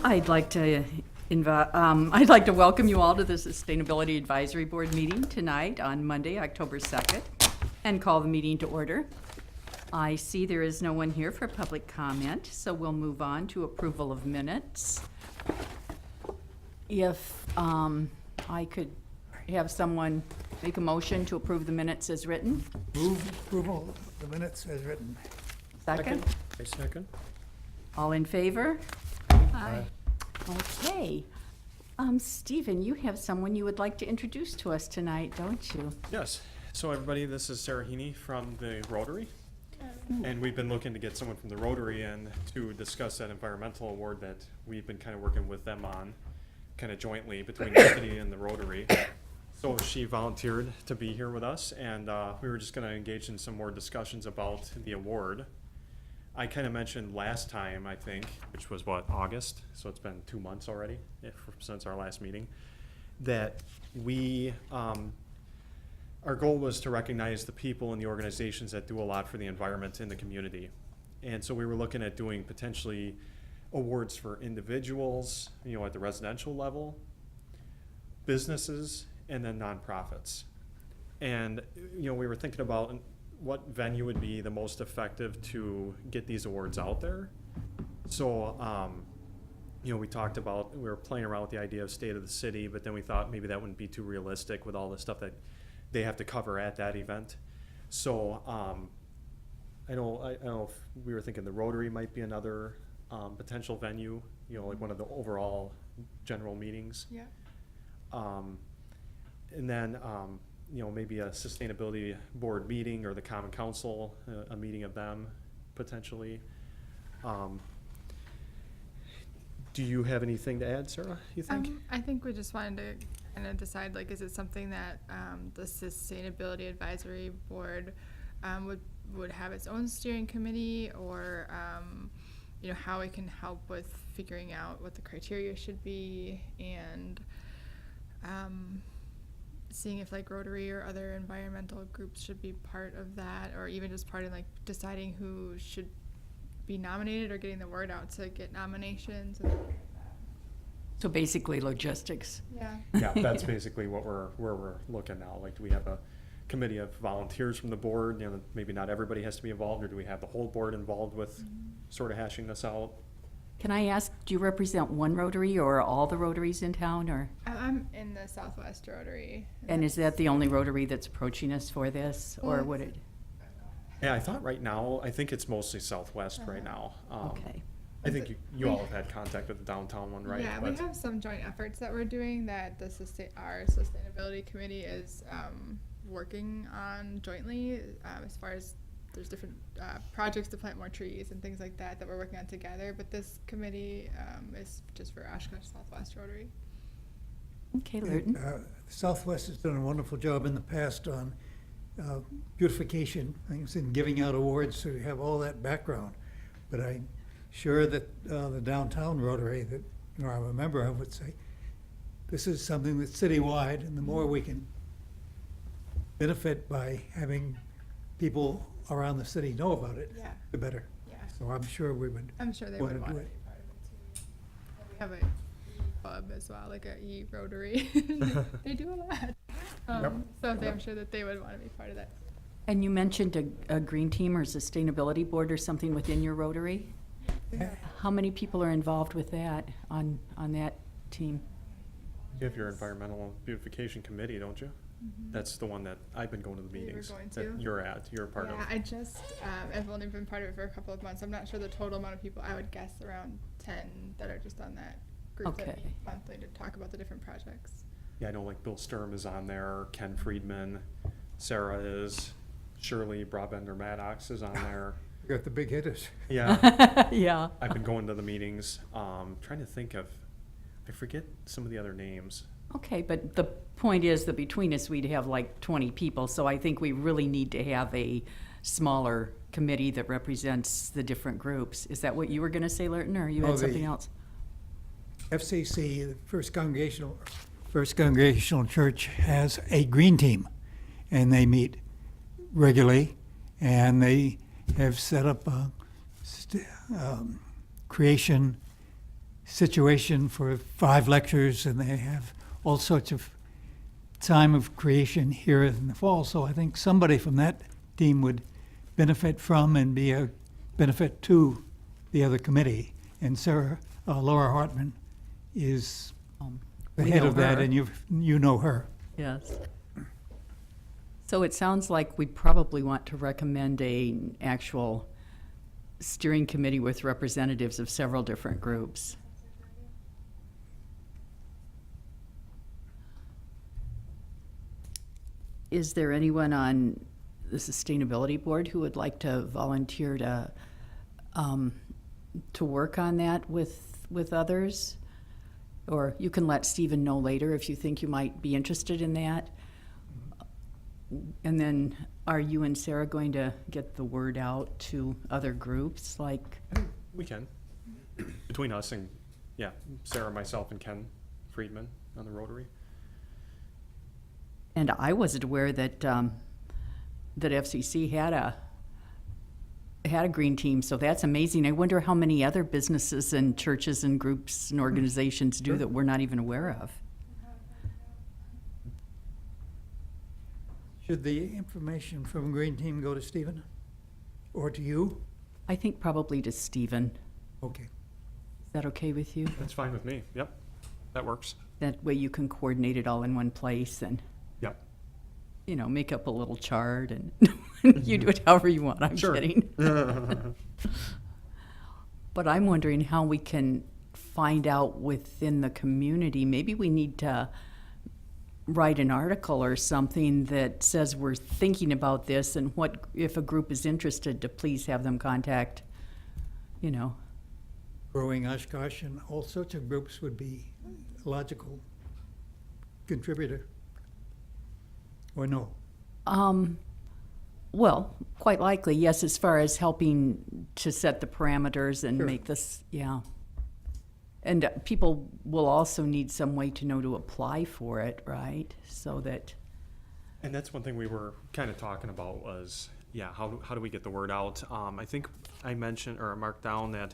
I'd like to I'd like to welcome you all to the Sustainability Advisory Board meeting tonight on Monday, October 2nd, and call the meeting to order. I see there is no one here for public comment, so we'll move on to approval of minutes. If I could have someone make a motion to approve the minutes as written. Move approval of the minutes as written. Second? A second. All in favor? Aye. Okay. Stephen, you have someone you would like to introduce to us tonight, don't you? Yes. So everybody, this is Sara Heaney from the Rotary. And we've been looking to get someone from the Rotary in to discuss that environmental award that we've been kind of working with them on, kind of jointly between the city and the Rotary. So she volunteered to be here with us, and we were just going to engage in some more discussions about the award. I kind of mentioned last time, I think, which was what, August? So it's been 2 months already since our last meeting, that we, our goal was to recognize the people and the organizations that do a lot for the environment in the community. And so we were looking at doing potentially awards for individuals, at the residential level, businesses, and then nonprofits. And, we were thinking about what venue would be the most effective to get these awards out there. So, we were playing around with the idea of state of the city, but then we thought maybe that wouldn't be too realistic with all the stuff that they have to cover at that event. So, I don't know if we were thinking the Rotary might be another potential venue, like one of the overall general meetings. Yeah. And then, maybe a sustainability board meeting or the common council, a meeting of them potentially. Do you have anything to add, Sarah, you think? I think we just wanted to kind of decide, is it something that the Sustainability Advisory Board would have its own steering committee, or how it can help with figuring out what the criteria should be, and seeing if Rotary or other environmental groups should be part of that, or even just part in deciding who should be nominated or getting the word out to get nominations. So basically logistics. Yeah. Yeah, that's basically where we're looking now. Do we have a committee of volunteers from the board? Maybe not everybody has to be involved, or do we have the whole board involved with sort of hashing this out? Can I ask, do you represent one Rotary or all the Rotaries in town, or? I'm in the Southwest Rotary. And is that the only Rotary that's approaching us for this, or would it? Yeah, I thought right now, I think it's mostly Southwest right now. Okay. I think you all have had contact with the downtown one, right? Yeah, we have some joint efforts that we're doing that our sustainability committee is working on jointly, as far as there's different projects to plant more trees and things like that we're working on together. But this committee is just for Oshkosh Southwest Rotary. Okay, Lurton. Southwest has done a wonderful job in the past on beautification things and giving out awards, so you have all that background. But I'm sure that the downtown Rotary that I'm a member of would say, this is something that's citywide, and the more we can benefit by having people around the city know about it, Yeah. the better. Yeah. So I'm sure we would. I'm sure they wanna would want do to it. be part of it too. We have a club as well, a e-Rotary. They do a lot. So I'm sure that they would want to be part of that. And you mentioned a green team or sustainability board or something within your Rotary? Yeah. How many people are involved with that, on that team? You have your environmental beautification committee, don't you? That's the one that I've been going to the You were meetings. going That to? you're a part of. Yeah, I just, I've only been part of it for a couple of months. I'm not sure the total amount of people. I would guess around 10 that are just on that group that Okay. meet monthly to talk about the different projects. Yeah, I know Bill Sturm is on there, Ken Friedman, Sarah is, Shirley Brabender-Maddox is on there. You got the big hitters. Yeah, Yeah. I've been going to the meetings, trying to think of, I forget some of the other names. Okay, but the point is that between us, we'd have 20 people, so I think we really need to have a smaller committee that represents the different groups. Is that what you were gonna say, Lurton, or you Oh, had the- something else? FCC, the First Congregational Church, has a green team, and they meet regularly, and they have set up a creation situation for 5 lectures, and they have all sorts of time of creation here in the fall. So I think somebody from that team would benefit from and be a benefit to the other committee. And Laura Hartman is the We head know of that, her. and you know her. Yes. So it sounds like we probably want to recommend an actual steering committee with representatives of several different groups. Is there anyone on the Sustainability Board who would like to volunteer to work on that with others? Or you can let Stephen know later if you think you might be interested in that. And then are you and Sarah going to get the word out to other groups? Like, I think we can. Between us and, yeah, Sarah, myself, and Ken Friedman on the Rotary. and I wasn't aware that that FCC had a green team, so that's amazing. I wonder how many other businesses and churches and groups and organizations do Sure. that we're not even aware of. Should the information from Green Team go to Stephen? Or to you? I think probably to Stephen. Okay. Is that okay with you? That's fine with me. Yep, that works. That way you can coordinate it all in one place and, Yep. you know, make up a little chart and you do it however you want. I'm Sure. kidding. But I'm wondering how we can find out within the community. Maybe we need to write an article or something that says we're thinking about this and what, if a group is interested, to please have them contact, you know. Growing Oshkosh and all sorts of groups would be a logical contributor. Or no? Well, quite likely, yes, as far as helping to set the parameters and Sure. make this, yeah. And people will also need some way to know to apply for it, right? So that, And that's one thing we were kind of talking about was, yeah, how do we get the word out? I think I mentioned or marked down that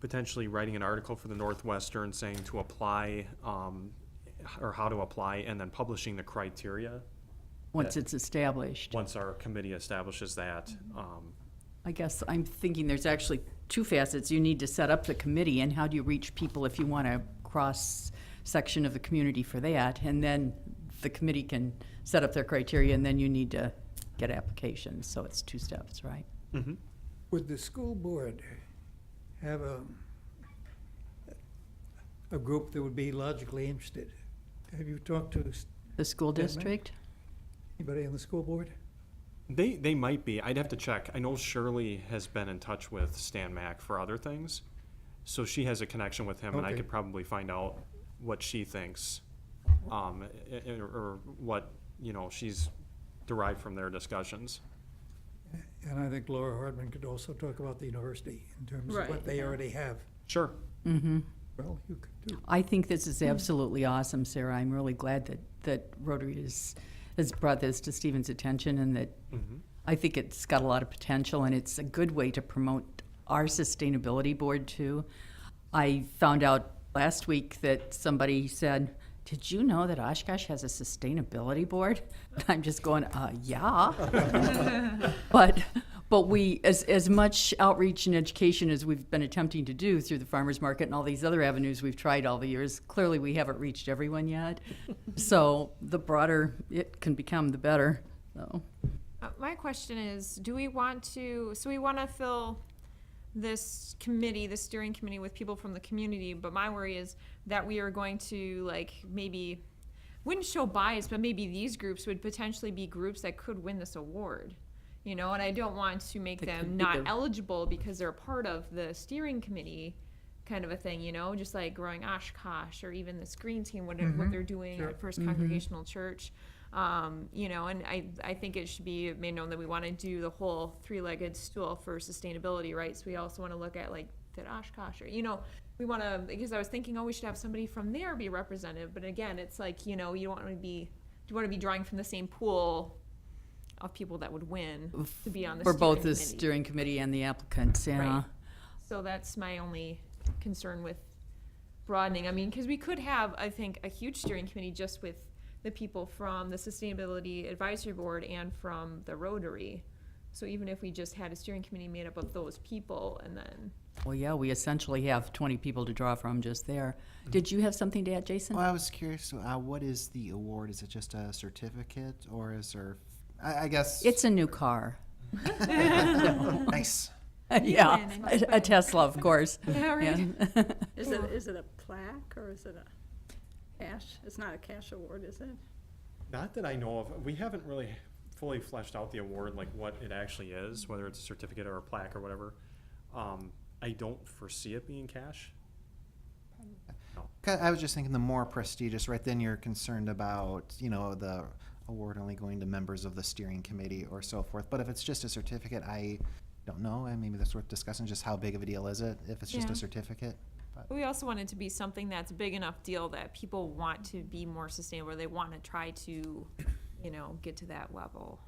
potentially writing an article for the Northwestern saying to apply, or how to apply, and then publishing the criteria once it's established. once our committee establishes that. I guess I'm thinking there's actually two facets. You need to set up the committee, and how do you reach people if you want a cross-section of the community for that? And then the committee can set up their criteria, and then you need to get applications. So it's two steps, right? Mhm. Would the school board have a group that would be logically interested? Have you talked to The school Yeah, ma'am. district? anybody on the school board? They might be. I'd have to check. I know Shirley has been in touch with Stan Mack for other things, so she has a connection with him, and I Okay. could probably find out what she thinks, or what, you know, she's derived from their discussions. And I think Laura Hardman could also talk about the university in terms of Right, what they yeah. already have. Sure. Mm-hmm. Well, you could too. I think this is absolutely awesome, Sarah. I'm really glad that Rotary has brought this to Stephen's attention, and that Mhm. I think it's got a lot of potential, and it's a good way to promote our sustainability board too. I found out last week that somebody said, "Did you know that Oshkosh has a sustainability board?" And I'm just going, yeah. But we, as much outreach and education as we've been attempting to do through the farmers market and all these other avenues we've tried all the years, clearly we haven't reached everyone yet. So the broader it can become, the better. So. My question is, do we want to, so we want to fill this committee, the steering committee, with people from the community, but my worry is that we are going to, like, maybe, wouldn't show bias, but maybe these groups would potentially be groups that could win this award, you know, and I don't want to make That could them be not the- eligible because they're a part of the steering committee kind of a thing, you know, just like Growing Oshkosh or even this Green Team, what they're doing Sure. at First Congregational Church. You know, and I think it should be made known that we want to do the whole three-legged stool for sustainability, right? So we also want to look at, like, Fit Oshkosh, or, you know, we want to, because I was thinking, oh, we should have somebody from there be representative, but again, it's like, you know, you don't want to be, you want to be drawing from the same pool of people that would win to be on the For steering both the committee. steering committee and the applicants, yeah. Right. So that's my only concern with broadening. I mean, because we could have, I think, a huge steering committee just with the people from the Sustainability Advisory Board and from the Rotary. So even if we just had a steering committee made up of those people and then, Well, yeah, we essentially have 20 people to draw from just there. Did you have something to add, Jason? Well, I was curious, what is the award? Is it just a certificate or is there, I guess? It's a new car. Nice. Yeah, winning. a Tesla, of course. Yeah, right. Yeah. Is it a plaque or is it a cash? It's not a cash award, is it? Not that I know of. We haven't really fully fleshed out the award, like what it actually is, whether it's a certificate or a plaque or whatever. I don't foresee it being cash. 'Cause I was just thinking the more prestigious, right, then you're concerned about, you know, the award only going to members of the steering committee or so forth. But if it's just a certificate, I don't know, and maybe that's worth discussing, just how big of a deal is it if it's just Yeah. a certificate? But we also want it to be something that's a big enough deal that people want to be more sustainable. They want to try to, you know, get to that level.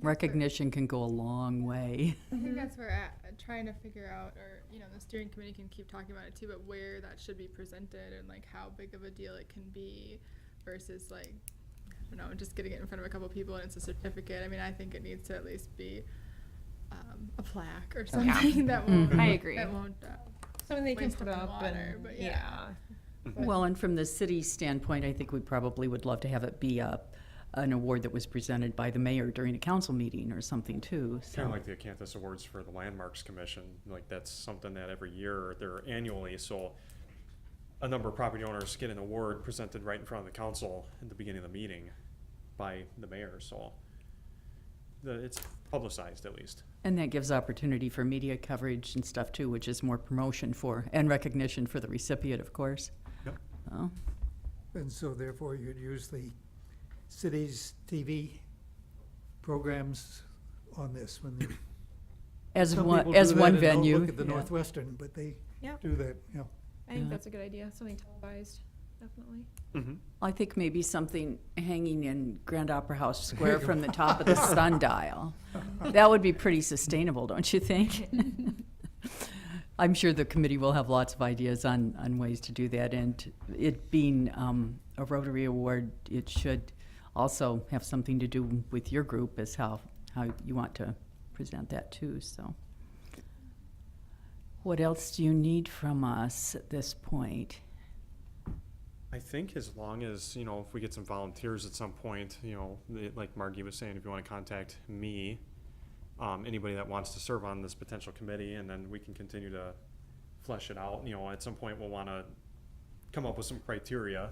Recognition can go a long way. I think that's where trying to figure out, or the steering committee can keep talking about it too, but where that should be presented and like how big of a deal it can be versus like, I don't know, just getting it in front of a couple people and it's a certificate. I mean, I think it needs to at least be a plaque or something that won't. I agree. That won't. Something they can waste put up in up water, and, but yeah. Well, and from the city standpoint, I think we probably would love to have it be an award that was presented by the mayor during a council meeting or something too. So. Kind of like the Acanthus Awards for the Landmarks Commission. Like that's something that every year, they're annually, so a number of property owners get an award presented right in front of the council at the beginning of the meeting by the mayor, so it's publicized at least. And that gives opportunity for media coverage and stuff too, which is more promotion for, and recognition for the recipient, of course. Yep. Oh, And so therefore you'd use the city's TV programs on this when they. As Some one, people as do that one and don't venue. Look at the yeah. Northwestern, but they Yep. do that, I think Yeah. that's a good idea. Something televised, definitely. Mm-hmm. I think maybe something hanging in Grand Opera House Square from the top of the sundial. That would be pretty sustainable, don't you think? I'm sure the committee will have lots of ideas on ways to do that. And it being a Rotary Award, it should also have something to do with your group as how you want to present that too, so. What else do you need from us at this point? I think as long as, if we get some volunteers at some point, like Margie was saying, if you want to contact me, anybody that wants to serve on this potential committee, and then we can continue to flesh it out. At some point we'll want to come up with some criteria,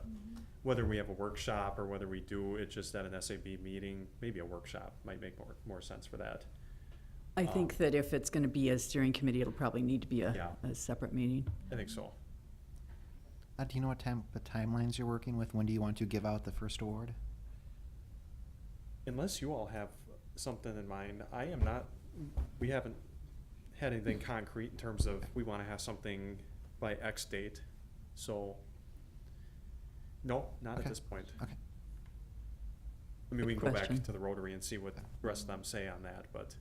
whether we have a workshop or whether we do it just at an SAB meeting. Maybe a workshop might make more sense for that. I think that if it's going to be a steering committee, it'll probably need to be Yeah. a separate meeting. I think so. do you know what timelines you're working with? When do you want to give out the first award? Unless you all have something in mind, we haven't had anything concrete in terms of we want to have something by X date. So, no, not at Okay. this point. Okay. I mean, we can go back Question. to the Rotary and see what the rest of them say on that, but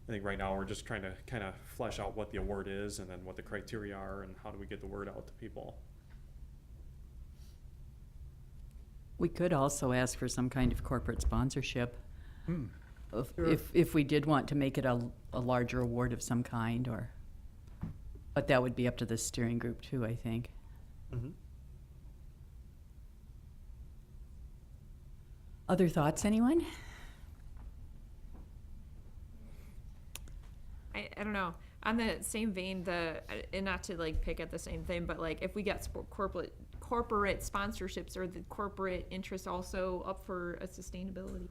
I think right now we're just trying to kind of flesh out what the award is and then what the criteria are and how do we get the word out to people. We could also ask for some kind of corporate sponsorship. Hmm. If- If we did want to make it a larger award of some kind, but that would be up to the steering group too, I think. Mm-hmm. Other thoughts, anyone? I don't know. On the same vein, and not to like pick at the same thing, but like if we get corporate sponsorships, or the corporate interest also up for a sustainability.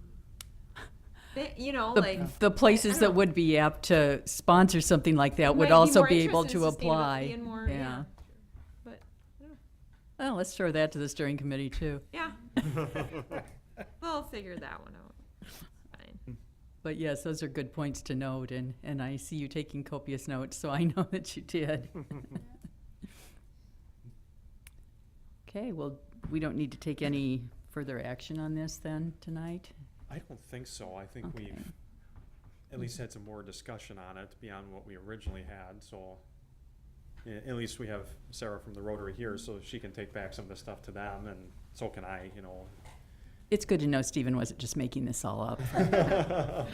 The places that would be apt to sponsor something like that would might be also more be able interested to in apply. sustainability and more, yeah. But Well, let's throw that to the steering committee too. yeah, we'll figure that one out. Fine. But yes, those are good points to note, and I see you taking copious notes, so I know that you did. Okay, well, we don't need to take any further action on this then tonight? I don't think so. I think Okay. we've at least had some more discussion on it beyond what we originally had, so at least we have Sarah from the Rotary here, so she can take back some of the stuff to them, and so can I, you know. It's good to know Stephen wasn't just making this all up. So,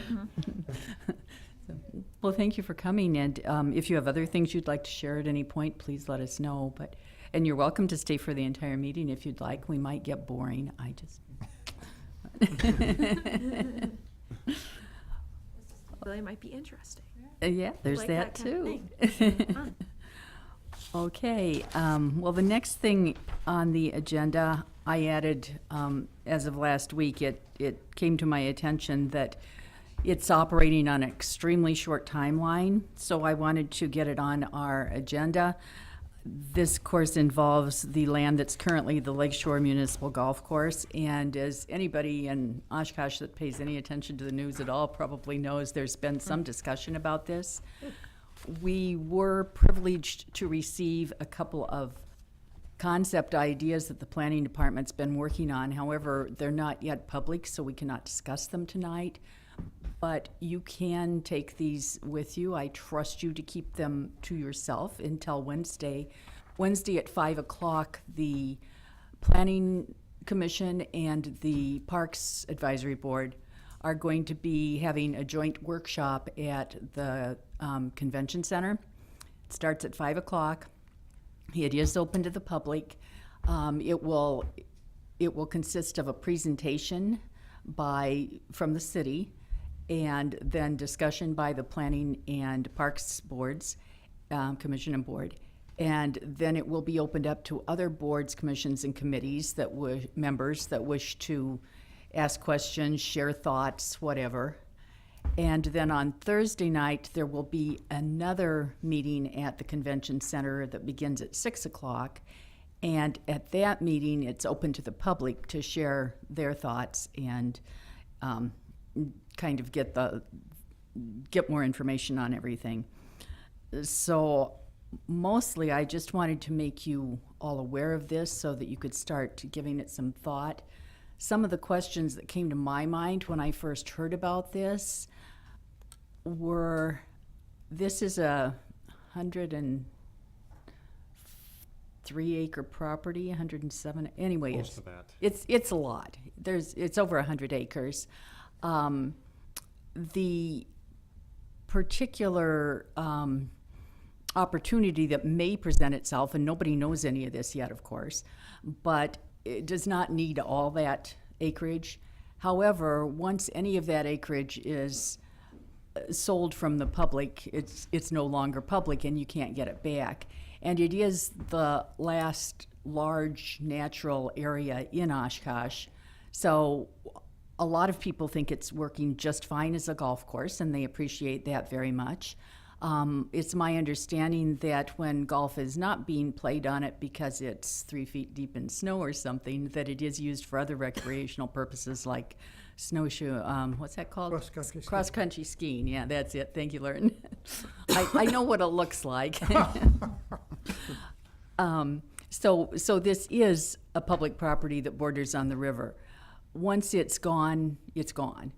well, thank you for coming, and if you have other things you'd like to share at any point, please let us know. And you're welcome to stay for the entire meeting if you'd like. We might get boring. I just. Really might be interesting. Yeah, there's Like that that kind too. of Fun. Okay, well, the next thing on the agenda, I added, as of last week, it came to my attention that it's operating on an extremely short timeline, so I wanted to get it on our agenda. This course involves the land that's currently the Lakeshore Municipal Golf Course, and as anybody in Oshkosh that pays any attention to the news at all probably knows, there's been some discussion about this. We were privileged to receive a couple of concept ideas that the planning department's been working on. However, they're not yet public, so we cannot discuss them tonight. But you can take these with you. I trust you to keep them to yourself until Wednesday. Wednesday at 5 o'clock, the Planning Commission and the Parks Advisory Board are going to be having a joint workshop at the Convention Center. It starts at 5 o'clock. It is open to the public. It will consist of a presentation from the city, and then discussion by the Planning and Parks Boards, Commission and Board. And then it will be opened up to other boards, commissions, and committees members that wish to ask questions, share thoughts, whatever. And then on Thursday night, there will be another meeting at the Convention Center that begins at 6 o'clock. And at that meeting, it's open to the public to share their thoughts and kind of get more information on everything. So mostly I just wanted to make you all aware of this so that you could start giving it some thought. Some of the questions that came to my mind when I first heard about this were, this is a 103-acre property, 107, anyway, Close to that. it's a lot. It's over 100 acres. The particular opportunity that may present itself, and nobody knows any of this yet, of course, but it does not need all that acreage. However, once any of that acreage is sold from the public, it's no longer public and you can't get it back. And it is the last large natural area in Oshkosh. So a lot of people think it's working just fine as a golf course, and they appreciate that very much. It's my understanding that when golf is not being played on it because it's 3 feet deep in snow or something, that it is used for other recreational purposes like snowshoe, what's that called? Cross-country skiing. Cross-country skiing, yeah, that's it. Thank you, Lauren. I know what it looks like. So this is a public property that borders on the river. Once it's gone, it's gone.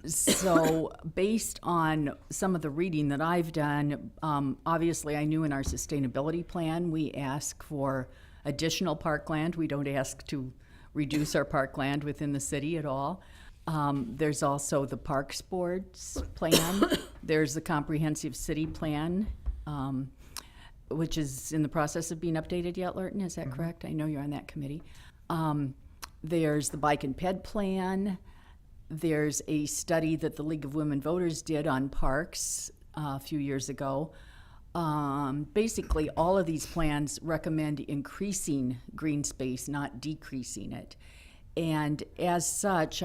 So based on some of the reading that I've done, obviously I knew in our sustainability plan we ask for additional parkland. We don't ask to reduce our parkland within the city at all. There's also the Parks Board's plan. There's the comprehensive city plan, which is in the process of being updated yet, Lurton, is that correct? I know you're on that committee. There's the bike and ped plan. There's a study that the League of Women Voters did on parks a few years ago. Basically, all of these plans recommend increasing green space, not decreasing it. And as such,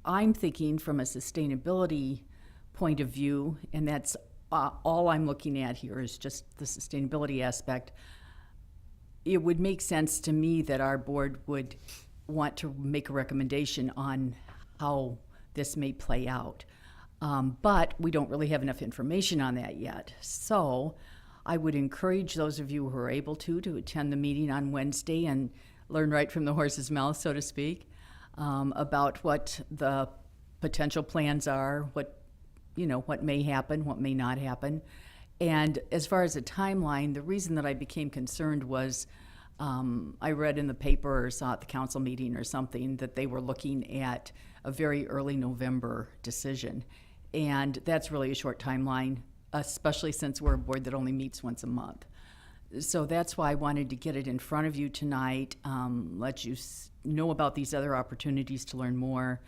I'm thinking from a sustainability point of view, and that's all I'm looking at here is just the sustainability aspect. It would make sense to me that our board would want to make a recommendation on how this may play out. But we don't really have enough information on that yet. So I would encourage those of you who are able to attend the meeting on Wednesday and learn right from the horse's mouth, so to speak, about what the potential plans are, what may happen, what may not happen. And as far as a timeline, the reason that I became concerned was I read in the paper or saw at the council meeting or something that they were looking at a very early November decision. And that's really a short timeline, especially since we're a board that only meets once a month. So that's why I wanted to get it in front of you tonight, let you know about these other opportunities to learn more,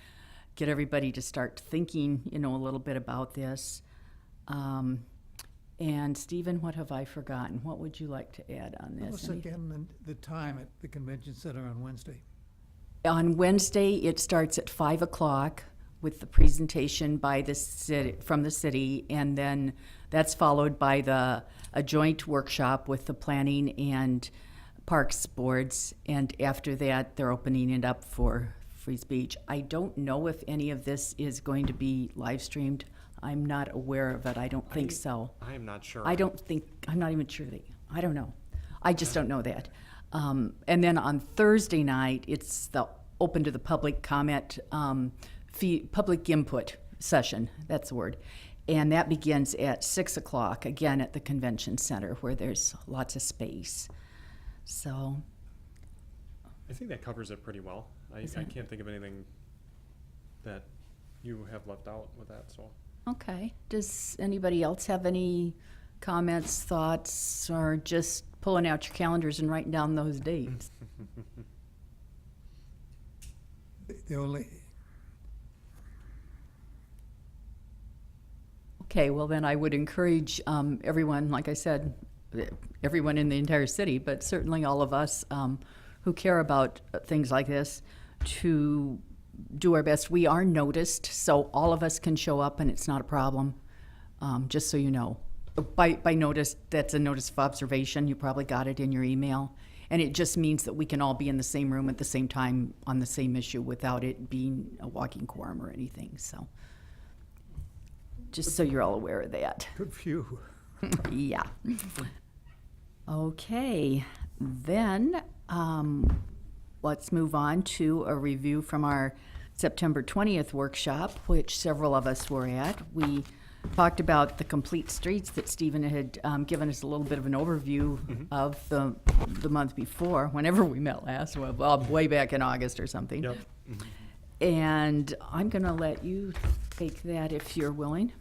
get everybody to start thinking, a little bit about this. And Stephen, what have I forgotten? What would you like to add on Tell this? us again the time at the convention center on Wednesday. On Wednesday, it starts at 5 o'clock with the presentation by the city, from the city, and then that's followed by a joint workshop with the planning and parks boards, and after that, they're opening it up for free speech. I don't know if any of this is going to be live streamed. I'm not aware of it. I don't think so. I am not sure. I'm not even sure I don't know. I just don't know that. And then on Thursday night, it's the open to the public comment, public input session, that's the word. And that begins at 6 o'clock, again at the convention center where there's lots of space. So, I think that covers it pretty well. I can't think of anything that you have left out with that, so. okay. Does anybody else have any comments, thoughts, or just pulling out your calendars and writing down those dates? The only, Okay, well then I would encourage everyone, like I said, everyone in the entire city, but certainly all of us who care about things like this to do our best. We are noticed, so all of us can show up and it's not a problem, just so you know. By notice, that's a notice of observation. You probably got it in your email. And it just means that we can all be in the same room at the same time on the same issue without it being a walking quorum or anything, so. Just so you're all aware of that. good few. Yeah. Okay, then let's move on to a review from our September 20th workshop, which several of us were at. We talked about the complete streets that Stephen had given us a little bit of an overview of the month before, whenever we met last, well, way back in August or something. Yep. And I'm going to let you take that if you're willing.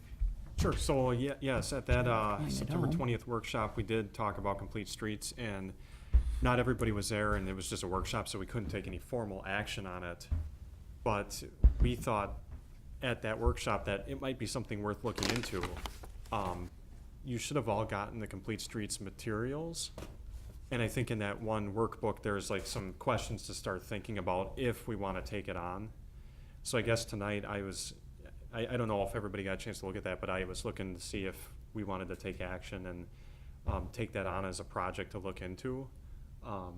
Sure. So yes, at that it September home. 20th workshop, we did talk about complete streets, and not everybody was there, and it was just a workshop, so we couldn't take any formal action on it. But we thought at that workshop that it might be something worth looking into. You should have all gotten the complete streets materials, and I think in that one workbook there's like some questions to start thinking about if we want to take it on. So I guess tonight I don't know if everybody got a chance to look at that, but I was looking to see if we wanted to take action and take that on as a project to look into. I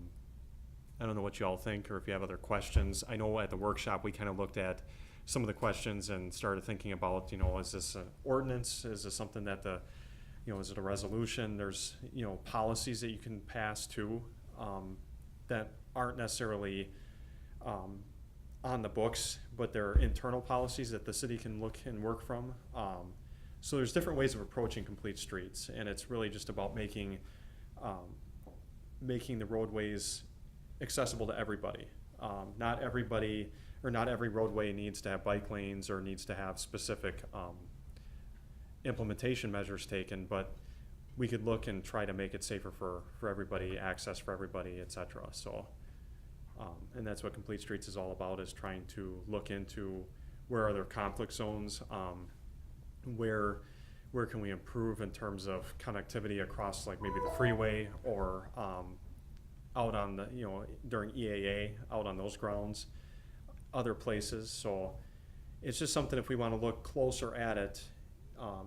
don't know what you all think, or if you have other questions. I know at the workshop we kind of looked at some of the questions and started thinking about, is this an ordinance? Is this something that is it a resolution? There's, policies that you can pass too, that aren't necessarily, on the books, but they're internal policies that the city can look and work from. So there's different ways of approaching complete streets, and it's really just about making the roadways accessible to everybody. Not everybody, or not every roadway needs to have bike lanes or needs to have specific implementation measures taken, but we could look and try to make it safer for everybody, access for everybody, et cetera. So, and that's what Complete Streets is all about, is trying to look into where are there conflict zones, where can we improve in terms of connectivity across like maybe the freeway or out on the, during EAA, out on those grounds, other places. So it's just something, if we want to look closer at it,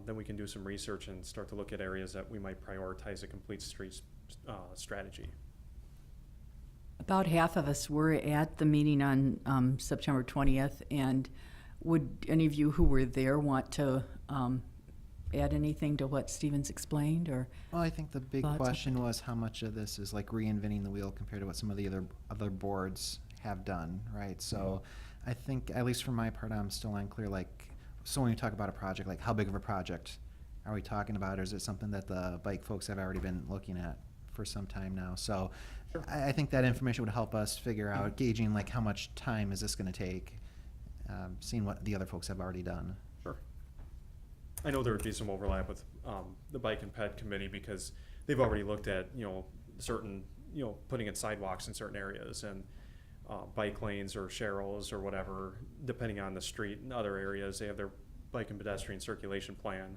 then we can do some research and start to look at areas that we might prioritize a complete streets strategy. About half of us were at the meeting on September 20th, and would any of you who were there want to add anything to what Stevens explained, or? Well, I think the big Thoughts? question was how much of this is like reinventing the wheel compared to what some of the other boards have done, right? So I think, at least for my part, I'm still unclear, like, so when you talk about a project, like how big of a project are we talking about, or is it something that the bike folks have already been looking at for some time now? So I think that information would help us figure out, gauging like how much time is this gonna take, seeing what the other folks have already done. Sure. I know there would be some overlap with the Bike and Ped Committee because they've already looked at, certain, putting in sidewalks in certain areas and bike lanes or sharrows or whatever, depending on the street. In other areas, they have their bike and pedestrian circulation plan.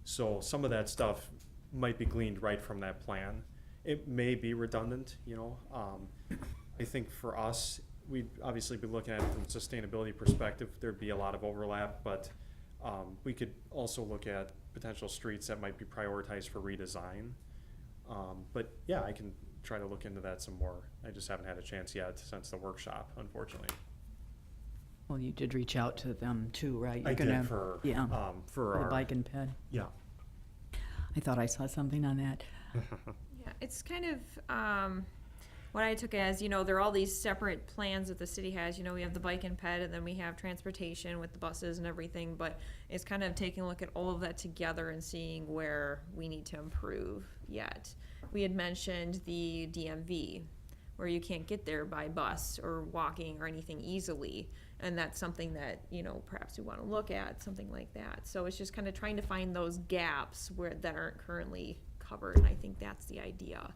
So some of that stuff might be gleaned right from that plan. It may be redundant, I think for us, we'd obviously be looking at it from a sustainability perspective. There'd be a lot of overlap, but we could also look at potential streets that might be prioritized for redesign. But yeah, I can try to look into that some more. I just haven't had a chance yet since the workshop, unfortunately. Well, you did reach out to them too, right? I You're gonna- did for for the our, bike and ped. yeah. I thought I saw something on that. Yeah, it's kind of, what I took as, there are all these separate plans that the city has. We have the bike and ped, and then we have transportation with the buses and everything, but it's kind of taking a look at all of that together and seeing where we need to improve yet. We had mentioned the DMV, where you can't get there by bus or walking or anything easily, and that's something that, perhaps we want to look at, something like that. So it's just kind of trying to find those gaps that aren't currently covered, and I think that's the idea.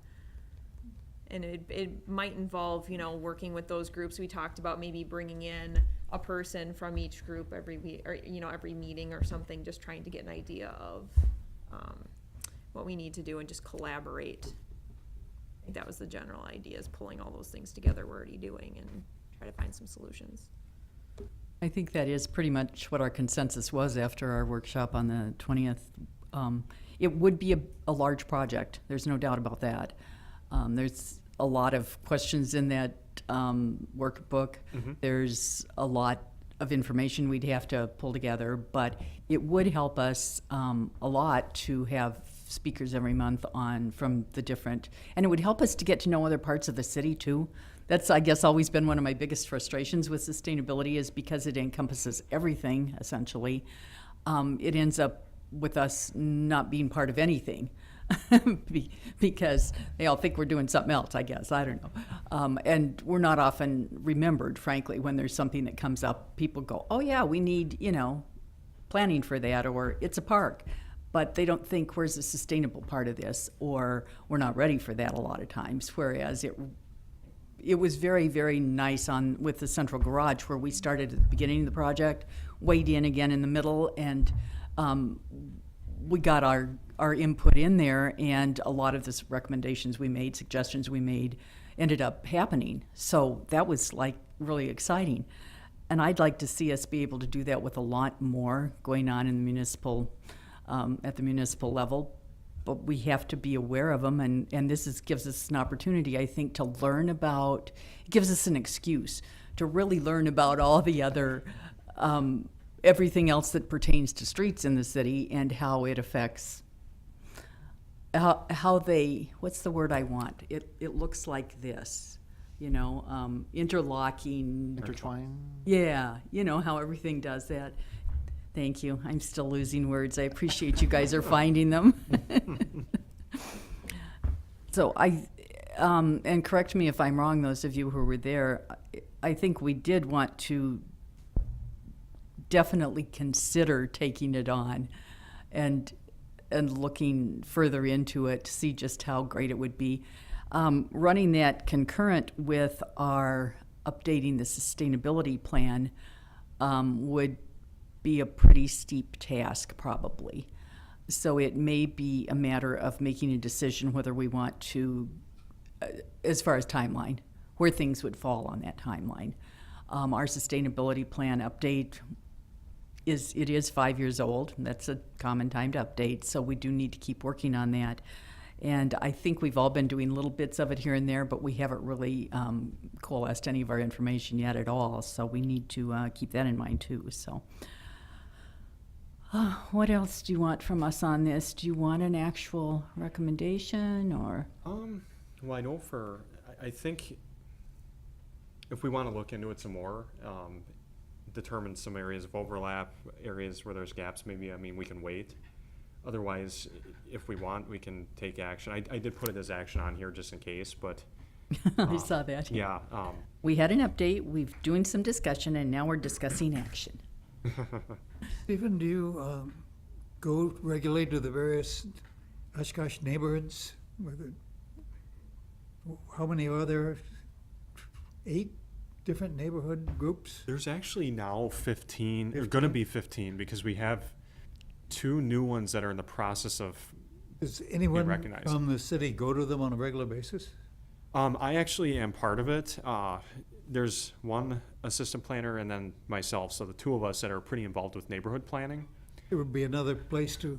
And it might involve, working with those groups. We talked about maybe bringing in a person from each group every week, or, every meeting or something, just trying to get an idea of what we need to do and just collaborate. I think that was the general idea, is pulling all those things together we're already doing and try to find some solutions. I think that is pretty much what our consensus was after our workshop on the 20th. It would be a large project. There's no doubt about that. There's a lot of questions in that workbook. Mm-hmm. There's a lot of information we'd have to pull together, but it would help us a lot to have speakers every month from the different, and it would help us to get to know other parts of the city too. That's, I guess, always been one of my biggest frustrations with sustainability, is because it encompasses everything, essentially. It ends up with us not being part of anything. Because they all think we're doing something else, I guess. I don't know. And we're not often remembered, frankly, when there's something that comes up. People go, oh yeah, we need, planning for that, or it's a park. But they don't think, where's the sustainable part of this? Or we're not ready for that a lot of times. Whereas it was very, very nice with the central garage, where we started at the beginning of the project, weighed in again in the middle, and we got our input in there, and a lot of the recommendations we made, suggestions we made, ended up happening. So that was like really exciting. And I'd like to see us be able to do that with a lot more going on in the municipal, at the municipal level. But we have to be aware of them, and this gives us an opportunity, I think, to learn about, it gives us an excuse to really learn about all the other, everything else that pertains to streets in the city and how it affects, how they, what's the word I want? It looks like this, interlocking. Intertwine? Yeah, how everything does that. Thank you. I'm still losing words. I appreciate you guys are finding them. So and correct me if I'm wrong, those of you who were there, I think we did want to definitely consider taking it on and looking further into it to see just how great it would be. Running that concurrent with our updating the sustainability plan would be a pretty steep task, probably. So it may be a matter of making a decision whether we want to, as far as timeline, where things would fall on that timeline. Our sustainability plan update is 5 years old. That's a common time to update, so we do need to keep working on that. And I think we've all been doing little bits of it here and there, but we haven't really coalesced any of our information yet at all, so we need to keep that in mind too. So what else do you want from us on this? Do you want an actual recommendation, or? Well, I know I think if we want to look into it some more, determine some areas of overlap, areas where there's gaps, maybe, we can wait. Otherwise, if we want, we can take action. I did put it as action on here just in case, but I saw that. yeah. We had an update, we've doing some discussion, and now we're discussing action. Stephen, do you go regularly to the various Oshkosh neighborhoods? How many are there? 8 different neighborhood groups? There's actually now 15, there's gonna be 15, because we have 2 new ones that are in the process of, Does anyone recognized. from the city go to them on a regular basis? I actually am part of it. There's one assistant planner and then myself, so the 2 of us that are pretty involved with neighborhood planning. It would be another place to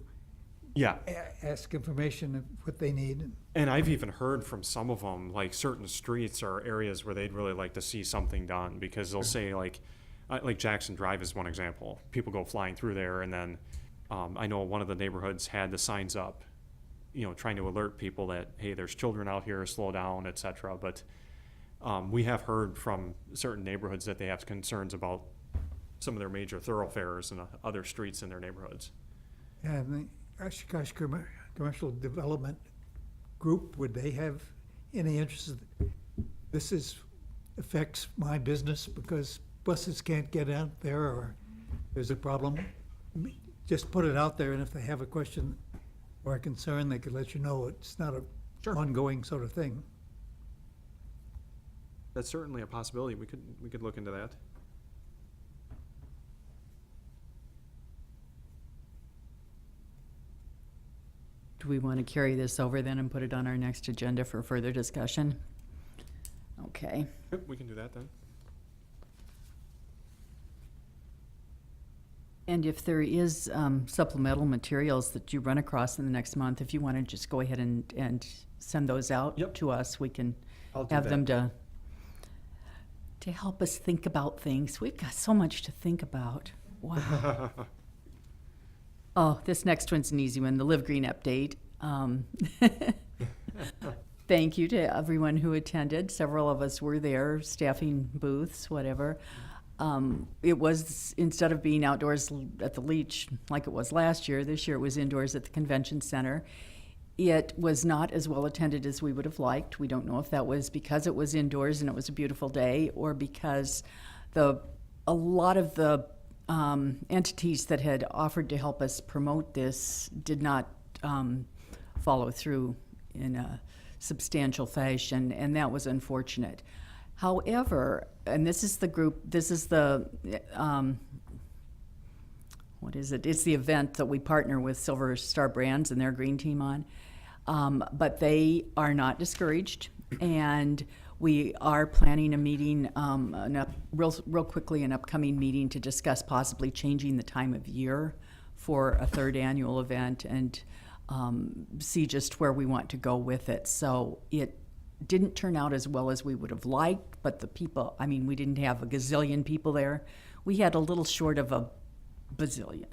Yeah, ask information of what they need. and I've even heard from some of them, like certain streets or areas where they'd really like to see something done, because they'll say like Jackson Drive is one example. People go flying through there, and then I know one of the neighborhoods had the signs up, you know, trying to alert people that, hey, there's children out here, slow down, etc. But we have heard from certain neighborhoods that they have concerns about some of their major thoroughfares and other streets in their neighborhoods. And the Oshkosh Commercial Development Group, would they have any interest? This affects my business because buses can't get out there, or there's a problem. Just put it out there, and if they have a question or a concern, they could let you know. It's not a Sure. ongoing sort of thing. That's certainly a possibility. We could look into that. Do we want to carry this over then and put it on our next agenda for further discussion? Okay. Yep, we can do that then. And if there is supplemental materials that you run across in the next month, if you want to just go ahead and send those out Yep. to us, we can I'll do have them that. to help us think about things. We've got so much to think about. Wow. Oh, this next one's an easy one, the Live Green update. Thank you to everyone who attended. Several of us were there, staffing booths, whatever. It was, instead of being outdoors at the Leach like it was last year, this year it was indoors at the convention center. It was not as well attended as we would have liked. We don't know if that was because it was indoors and it was a beautiful day, or because a lot of the entities that had offered to help us promote this did not follow through in a substantial fashion, and that was unfortunate. However, and this is the group, this is the, what is it? It's the event that we partner with Silver Star Brands and their Green Team on. But they are not discouraged, and we are planning a meeting, real quickly, an upcoming meeting to discuss possibly changing the time of year for a 3rd annual event, and see just where we want to go with it. So it didn't turn out as well as we would have liked, but the people, I mean, we didn't have a gazillion people there. We had a little short of a bazillion.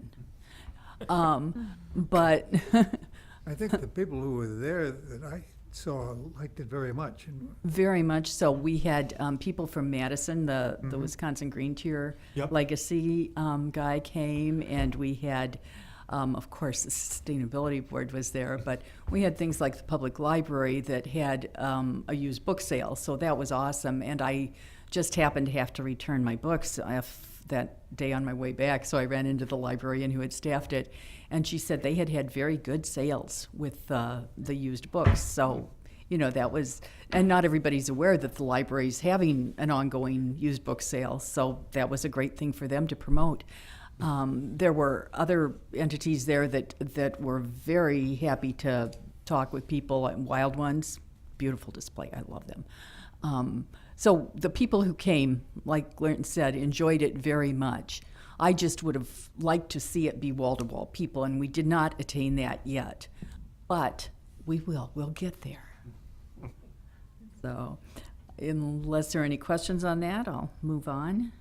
But I think the people who were there that I saw liked it very much. And very much so. We had people from Madison, the Wisconsin Green Tier Yep. Legacy guy came, and we had, of course, the Sustainability Board was there, but we had things like the public library that had a used book sale, so that was awesome. And I just happened to have to return my books that day on my way back, so I ran into the librarian who had staffed it, and she said they had very good sales with the used books. So, you know, that was, and not everybody's aware that the library's having an ongoing used book sale, so that was a great thing for them to promote. There were other entities there that were very happy to talk with people. Wild Ones, beautiful display, I love them. So the people who came, like Larry said, enjoyed it very much. I just would have liked to see it be wall-to-wall people, and we did not attain that yet. But we will. We'll get there. So unless there are any questions on that, I'll move on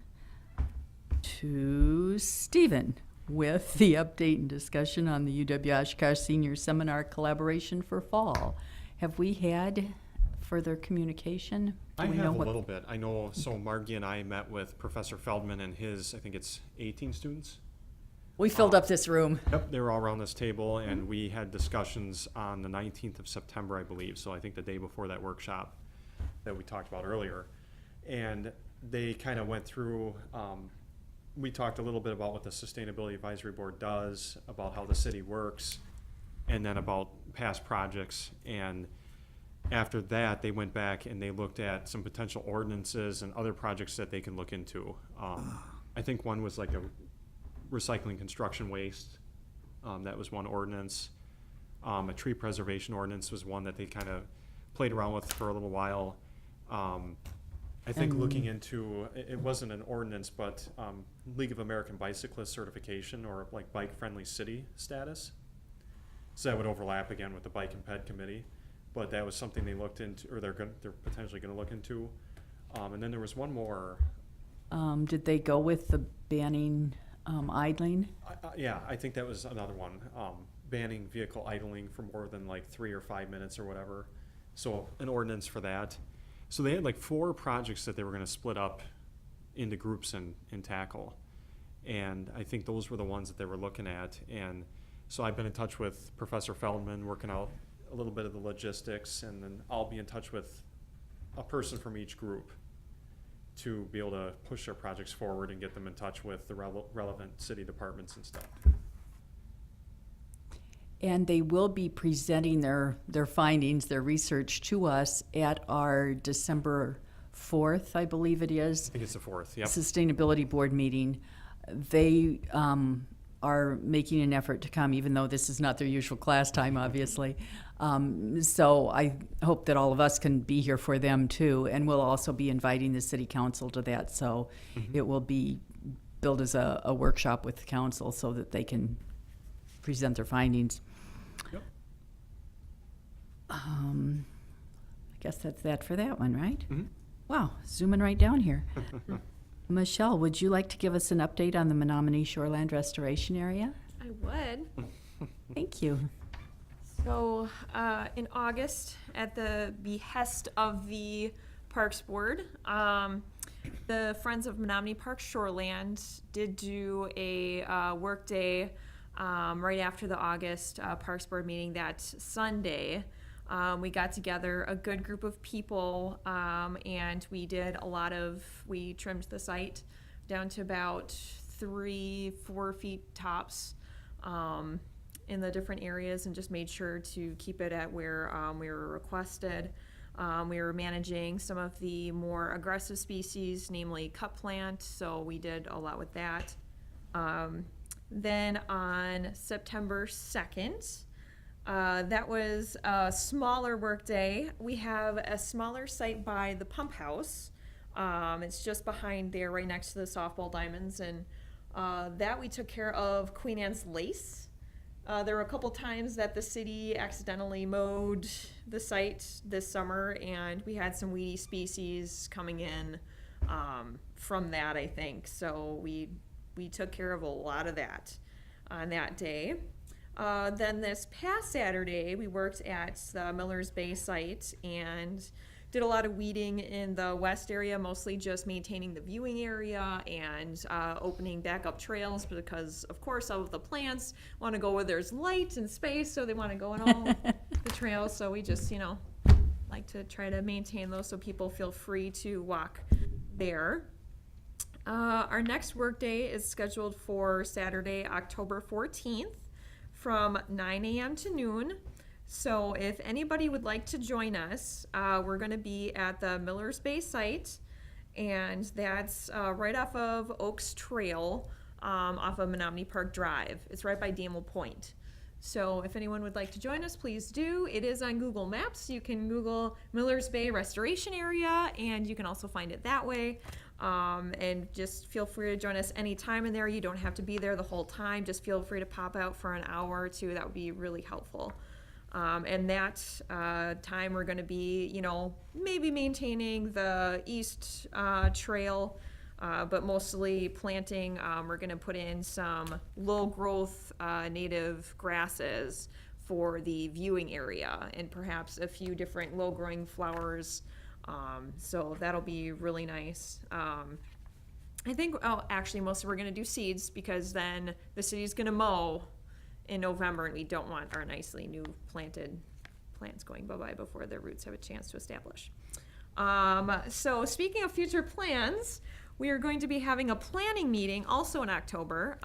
to Stephen with the update and discussion on the UW Oshkosh Senior Seminar collaboration for fall. Have we had further communication? Do I we know have a what- little bit. I know, so Margie and I met with Professor Feldman and his, I think it's 18 students, We filled up this room. Yep, they were all around this table, and we had discussions on the 19th of September, I believe, so I think the day before that workshop that we talked about earlier. And they kind of went through, we talked a little bit about what the Sustainability Advisory Board does, about how the city works, and then about past projects. And after that, they went back and they looked at some potential ordinances and other projects that they can look into. I think one was like a recycling construction waste. That was one ordinance. A tree preservation ordinance was one that they kind of played around with for a little while. I think looking into, it wasn't an ordinance, but League of American Bicyclists certification, or like bike-friendly city status. So that would overlap again with the Bike and Ped Committee, but that was something they looked into, or they're potentially gonna look into. And then there was one more. Did they go with the banning idling? Yeah, I think that was another one, banning vehicle idling for more than like 3 or 5 minutes or whatever. So an ordinance for that. So they had like 4 projects that they were gonna split up into groups and tackle. And I think those were the ones that they were looking at. And so I've been in touch with Professor Feldman, working out a little bit of the logistics, and then I'll be in touch with a person from each group to be able to push their projects forward and get them in touch with the relevant city departments and stuff. And they will be presenting their findings, their research to us at our December 4th, I believe it is, I think it's the 4th, yep. Sustainability Board meeting. They are making an effort to come, even though this is not their usual class time, obviously. So I hope that all of us can be here for them too, and we'll also be inviting the city council to that. So it will be billed as a workshop with the council so that they can present their findings. Yep. I guess that's that for that one, right? Mm-hmm. Wow, zooming right down here. Michelle, would you like to give us an update on the Menominee Shoreland Restoration Area? I would. Thank you. So, in August, at the behest of the Parks Board, the Friends of Menominee Park Shoreland did do a work day right after the August Parks Board meeting that Sunday. We got together a good group of people, and we trimmed the site down to about 3-4 feet tops in the different areas, and just made sure to keep it at where we were requested. We were managing some of the more aggressive species, namely cut plant, so we did a lot with that. Then on September 2nd, that was a smaller work day. We have a smaller site by the pump house. It's just behind there, right next to the softball diamonds, and that we took care of Queen Anne's lace. There were a couple times that the city accidentally mowed the site this summer, and we had some weedy species coming in from that, I think. So we took care of a lot of that on that day. Then this past Saturday, we worked at the Millers Bay site and did a lot of weeding in the west area, mostly just maintaining the viewing area and opening back up trails, because of course all of the plants want to go where there's light and space, so they want to go in all the trails. So we just, like to try to maintain those so people feel free to walk there. Our next work day is scheduled for Saturday, October 14th from 9 a.m. to noon. So if anybody would like to join us, we're going to be at the Millers Bay site, and that's right off of Oaks Trail, off of Menominee Park Drive. It's right by Damel Point. So if anyone would like to join us, please do. It is on Google Maps. You can Google Millers Bay Restoration Area, and you can also find it that way. And just feel free to join us anytime in there. You don't have to be there the whole time. Just feel free to pop out for an hour or two. That would be really helpful. And that time we're going to be, maybe maintaining the east trail, but mostly planting. We're going to put in some low growth native grasses for the viewing area, and perhaps a few different low growing flowers. So that'll be really nice. I think, oh, actually, most of we're gonna do seeds, because then the city's gonna mow in November, and we don't want our nicely new planted plants going bye-bye before their roots have a chance to establish. So speaking of future plans, we are going to be having a planning meeting also in October,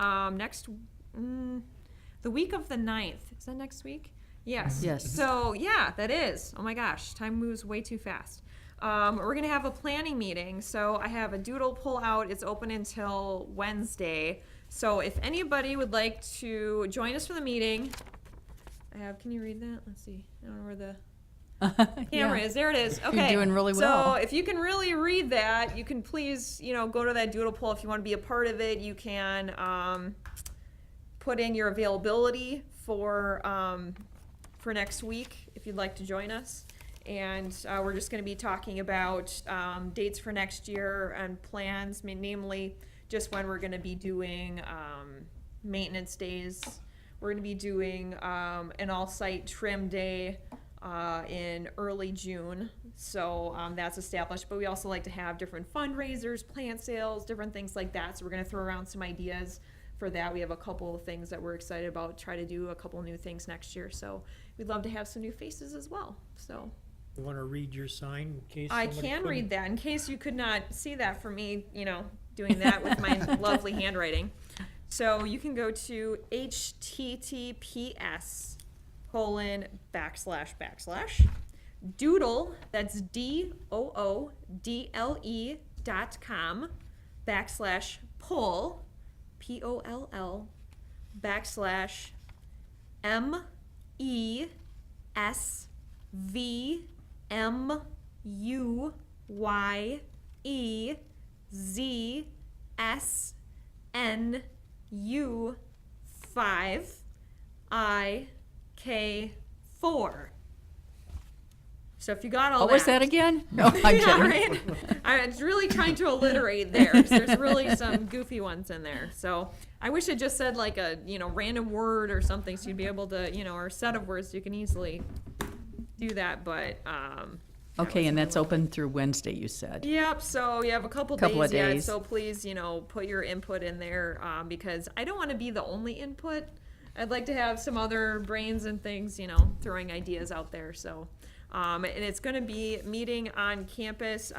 the week of the 9th. Is that next week? Yes. Yes. So, yeah, that is. Oh my gosh, time moves way too fast. We're gonna have a planning meeting, so I have a doodle pull out. It's open until Wednesday. So if anybody would like to join us for the meeting, can you read that? Let's see. I don't know where the camera is. There it is. Okay. You're doing really well. So if you can really read that, you can please, go to that doodle poll. If you want to be a part of it, you can put in your availability for next week if you'd like to join us. And we're just going to be talking about dates for next year and plans, namely just when we're going to be doing maintenance days. We're going to be doing an all-site trim day in early June, so that's established. But we also like to have different fundraisers, plant sales, different things like that. So we're going to throw around some ideas for that. We have a couple of things that we're excited about. Try to do a couple new things next year. So we'd love to have some new faces as well. So You want to read your sign in case I somebody can couldn't- read that in case you could not see that from me, doing that with my lovely handwriting. So you can go to https://doodle, that's DOODLE.com/poll, POLL, MESVMUYEZSNU5IK4. So if you got all What was that again? No, I'm Yeah, kidding. right? I was really trying to alliterate there. 'Cause there's really some goofy ones in there. So I wish it just said like a, random word or something, so you'd be able to, or a set of words, so you can easily do that. But Okay, and that's open through Wednesday, you said. Yep, so you have a couple Couple days of yet, days. so please, put your input in there, because I don't want to be the only input. I'd like to have some other brains and things, throwing ideas out there, so. And it's gonna be meeting on campus,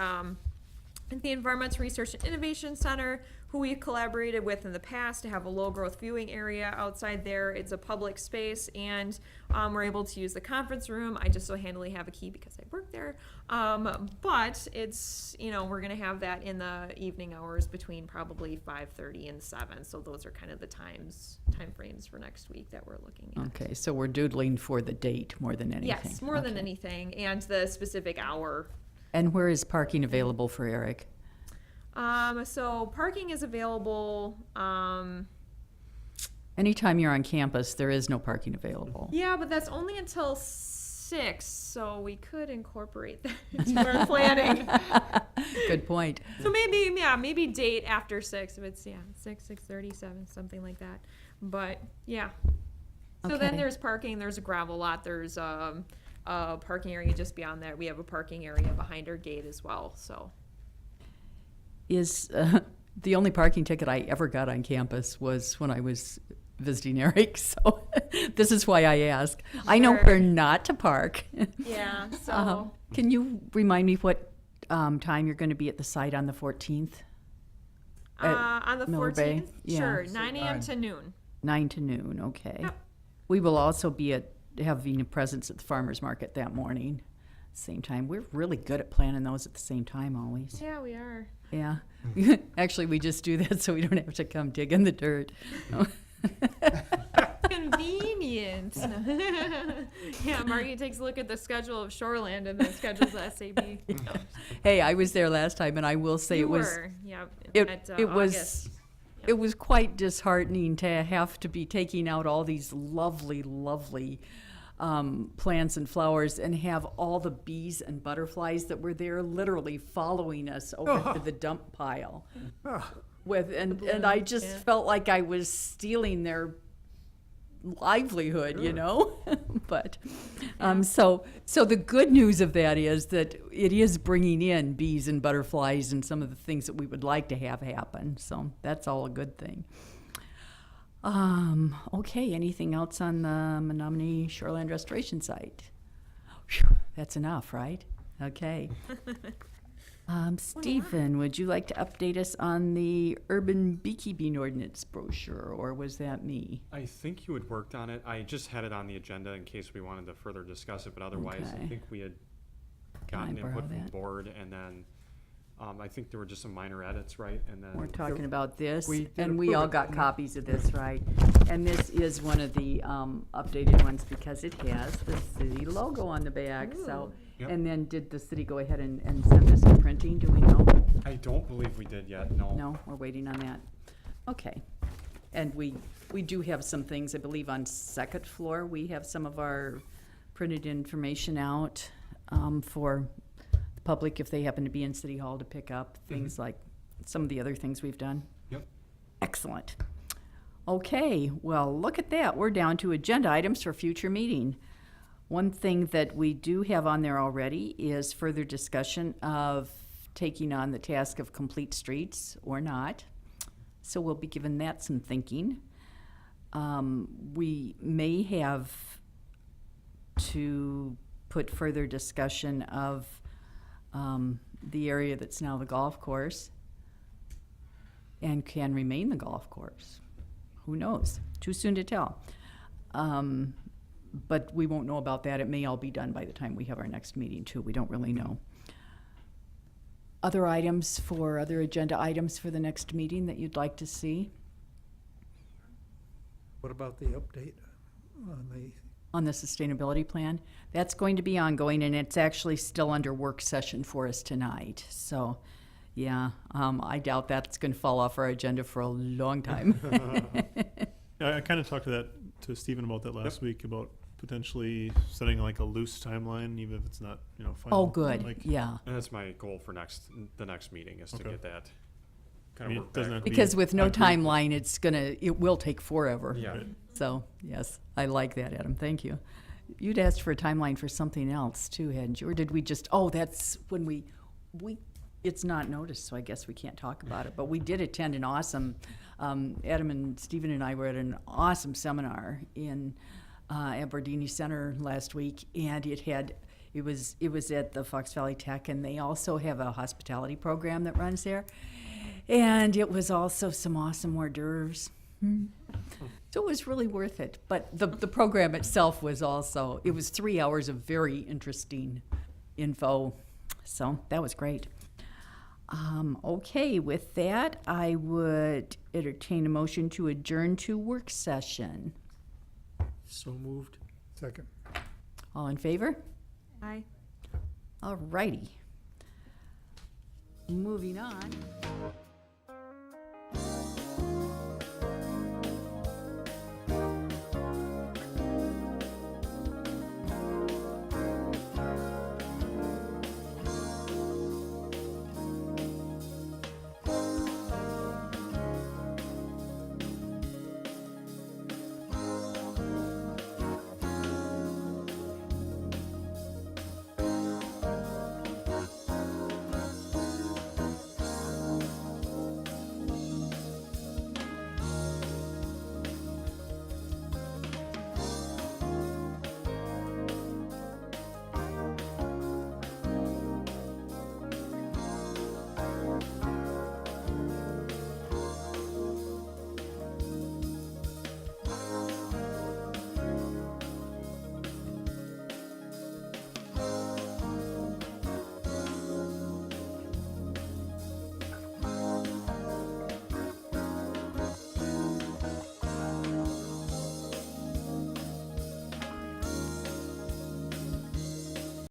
at the Environmental Research and Innovation Center, who we collaborated with in the past to have a low-growth viewing area outside there. It's a public space, and we're able to use the conference room. I just so handily have a key because I work there. But it's, we're gonna have that in the evening hours between probably 5:30 and 7. So those are kind of the time frames for next week that we're looking at. Okay, so we're doodling for the date more than anything. Yes, more than Okay. anything, and the specific hour. And where is parking available for Eric? So parking is available, Anytime you're on campus, there is no parking available. yeah, but that's only until 6, so we could incorporate that into our planning. Good point. So maybe date after 6, if it's, 6, 6:30, 7, something like that. But, yeah. So then Okay. there's parking, there's a gravel lot, there's a parking area just beyond that. We have a parking area behind our gate as well, so. Is the only parking ticket I ever got on campus was when I was visiting Eric, so this is why I ask. I know Sure. where not to park. Yeah, so. Can you remind me what time you're going to be at the site on the 14th? On the Miller 14th? Bay? Yeah. Sure, 9 a.m. to noon. 9 to noon, okay. Yep. We will also be having a presence at the farmer's market that morning, same time. We're really good at planning those at the same time always. Yeah, we are. Yeah. Actually, we just do that so we don't have to come dig in the dirt. Convenient. Yeah, Margie takes a look at the schedule of Shoreland and then schedules the SAB. Hey, I was there last time, and I will say You it was were, yeah, it at, it was August. it was quite disheartening to have to be taking out all these lovely plants and flowers and have all the bees and butterflies that were there literally following us over to the dump pile. And I just Yeah. felt like I was stealing their livelihood, you know? But, so the good news of that is that it is bringing in bees and butterflies and some of the things that we would like to have happen. So that's all a good thing. Okay, anything else on the Menominee Shoreland Restoration Site? Phew, that's enough, right? Okay. Stephen, would you like to update us on the urban beekeeping ordinance brochure, or was that me? I think you had worked on it. I just had it on the agenda in case we wanted to further discuss it, but otherwise, I Okay. think we had Can I gotten borrow input from the that? board, and then, I think there were just some minor edits, right? And then. We're talking about this, We did and we all approve it, got didn't we? copies of this, right? And this is one of the updated ones because it has the city logo on the back, so. Yep. And then did the city go ahead and send this to printing, do we know? I don't believe we did yet, no. No, we're waiting on that. Okay. And we do have some things, I believe, on second floor. We have some of our printed information out for the public if they happen to be in City Hall to pick up, things like some of the other things we've done. Yep. Excellent. Okay, well, look at that. We're down to agenda items for future meeting. One thing that we do have on there already is further discussion of taking on the task of complete streets or not. So we'll be giving that some thinking. We may have to put further discussion of the area that's now the golf course and can remain the golf course. Who knows? Too soon to tell. But we won't know about that. It may all be done by the time we have our next meeting, too. We don't really know. Other agenda items for the next meeting that you'd like to see What about the update on the, on the sustainability plan? That's going to be ongoing, and it's actually still under work session for us tonight. So, yeah, I doubt that's going to fall off our agenda for a long time. I kind of talked to Stephen about that last week, about potentially setting like a loose timeline, even if it's not, final. Oh, good, Like, yeah. And that's my goal for the next meeting is to Okay. get that I kind mean, of it work doesn't back. have to be Because with no concrete, but- timeline, it will take forever. Yeah. Right. So, yes, I like that, Adam, thank you. You'd asked for a timeline for something else too, hadn't you? Or did we just, that's when we, it's not noticed, so I guess we can't talk about it. But we did attend an awesome, Adam and Stephen and I were at an awesome seminar at Bordini Center last week, and it was at the Fox Valley Tech, and they also have a hospitality program that runs there. And it was also some awesome hors d'oeuvres. So it was really worth it. But the program itself was also, it was 3 hours of very interesting info. So that was great. Okay, with that, I would entertain a motion to adjourn to work session. So moved. second? All in favor? Aye. All righty. Moving on.